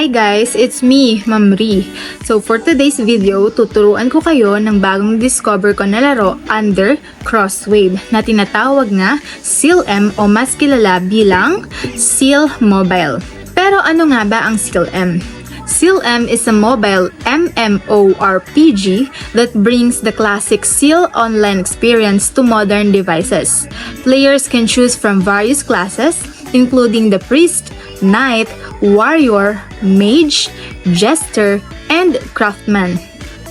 Hi guys, it's me, Ma'am Ri. So for today's video, tuturuan ko kayo ng bagong discover ko na laro under Crosswave na tinatawag na Seal M o mas kilala bilang Seal Mobile. Pero ano nga ba ang Seal M? Seal M is a mobile MMORPG that brings the classic Seal online experience to modern devices. Players can choose from various classes, including the Priest, Knight, Warrior, Mage, Jester, and Craftsman,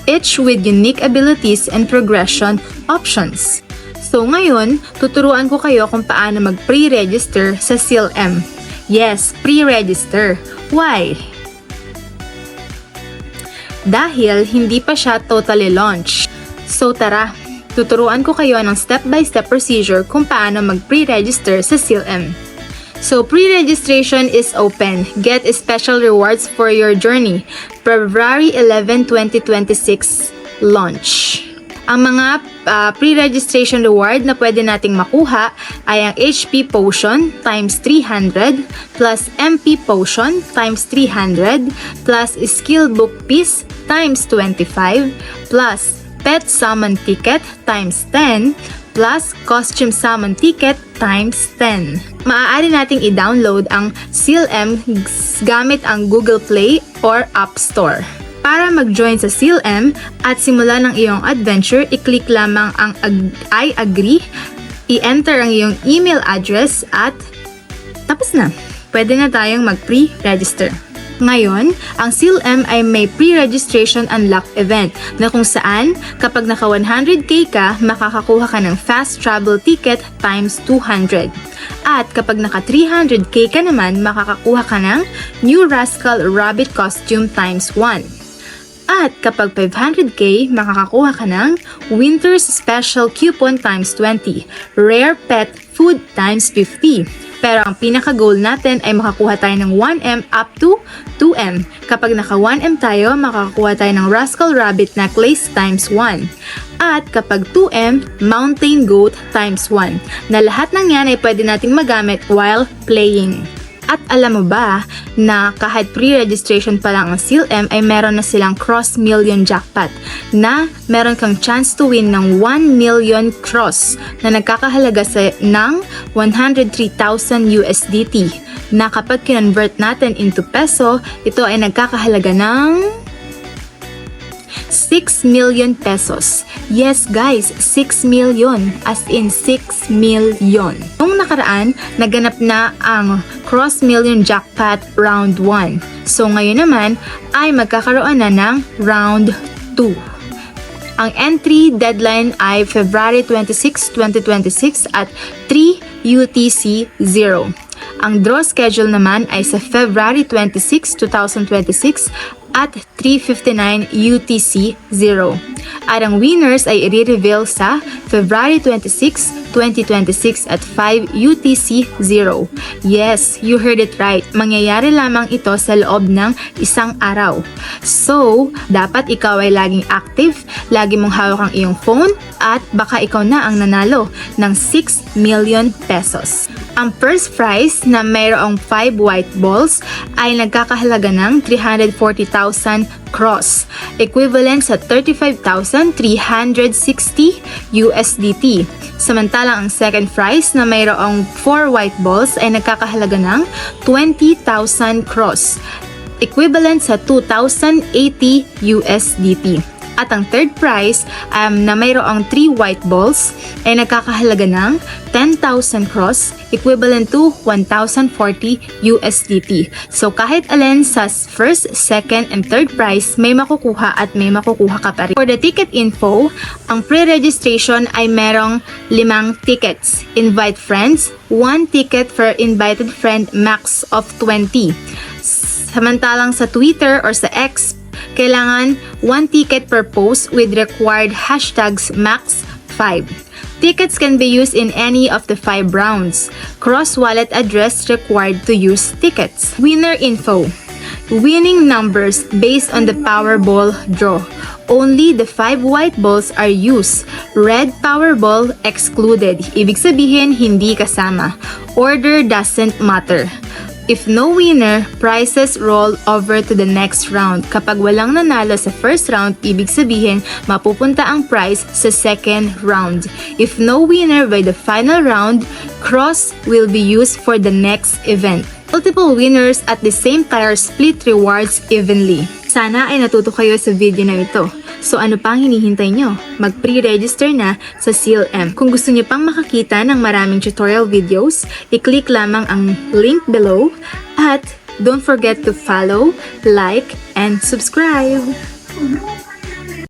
each with unique abilities and progression options. So ngayon, tuturuan ko kayo kung paano mag-pre-register sa Seal M. Yes, pre-register. Why? Dahil hindi pa siya totally launched. So tara, tuturuan ko kayo ng step-by-step procedure kung paano mag-pre-register sa Seal M. So, pre-registration is open. Get special rewards for your journey. February 11, 2026 launch. Ang mga pre-registration reward na pwede nating makuha ay ang HP Potion times 300 plus MP Potion times 300 plus Skill Book Piece times 25 plus Pet Summon Ticket times 10 plus Costume Summon Ticket times 10. Maaari nating i-download ang Seal M gamit ang Google Play or App Store. Para mag-join sa Seal M at simulan ang iyong adventure, i-click lamang ang I agree, i-enter ang iyong email address at tapos na. Pwede na tayong mag-pre-register. Ngayon, ang Seal M ay may pre-registration unlock event na kung saan kapag naka 100k ka, makakakuha ka ng fast travel ticket times 200. At kapag naka 300k ka naman, makakakuha ka ng New Rascal Rabbit costume times 1. At kapag 500k, makakakuha ka ng Winter's Special Coupon times 20, Rare Pet Food times 50. Pero ang pinaka-goal natin ay makakuha tayo ng 1M up to 2M. Kapag naka 1M tayo, makakakuha tayo ng Rascal Rabbit Necklace times 1. At kapag 2M, Mountain Goat times 1. Na lahat ng yan ay pwede nating magamit while playing. At alam mo ba na kahit pre-registration pa lang ang Seal M ay meron na silang cross million jackpot na meron kang chance to win ng 1 million cross na nagkakahalaga ng 103,000 USDT na kapag kinonvert natin into peso, ito ay nagkakahalaga ng 6 million pesos. Yes guys, 6 million. As in 6 million. Noong nakaraan, naganap na ang Cross Million Jackpot Round 1. So ngayon naman, ay magkakaroon na ng Round 2. Ang entry deadline ay February 26, 2026 at 3 UTC 0. Ang draw schedule naman ay sa February 26, 2026 at 3:59 UTC 0. At ang winners ay i-reveal sa February 26, 2026 at 5 UTC 0. Yes, you heard it right. Mangyayari lamang ito sa loob ng isang araw. So, dapat ikaw ay laging active, lagi mong hawak ang iyong phone at baka ikaw na ang nanalo ng 6 million pesos. Ang first prize na mayroong 5 white balls ay nagkakahalaga ng 340,000 cross, equivalent sa 35,360 USDT. Samantalang ang second prize na mayroong 4 white balls ay nagkakahalaga ng 20,000 cross, equivalent sa 2,080 USDT. At ang third prize na mayroong 3 white balls ay nagkakahalaga ng 10,000 cross, equivalent to 1,040 USDT. So kahit alin sa first, second, and third prize, may makukuha at may makukuha ka pa rin. For the ticket info, ang pre-registration ay merong 5 tickets. Invite friends, 1 ticket for invited friend, max of 20. Samantalang sa Twitter or sa X, kailangan 1 ticket per post with required hashtags max 5. Tickets can be used in any of the 5 rounds. Cross-wallet address required to use tickets. Winner info. Winning numbers based on the Powerball draw. Only the 5 white balls are used. Red Powerball excluded. Ibig sabihin, hindi kasama. Order doesn't matter. If no winner, prizes roll over to the next round. Kapag walang nanalo sa first round, ibig sabihin mapupunta ang prize sa second round. If no winner by the final round, cross will be used for the next event. Multiple winners at the same tire split rewards evenly. Sana ay natuto kayo sa video na ito. So ano pang hinihintay nyo? Mag-pre-register na sa CLM. Kung gusto nyo pang makakita ng maraming tutorial videos, i-click lamang ang link below at don't forget to follow, like, and subscribe!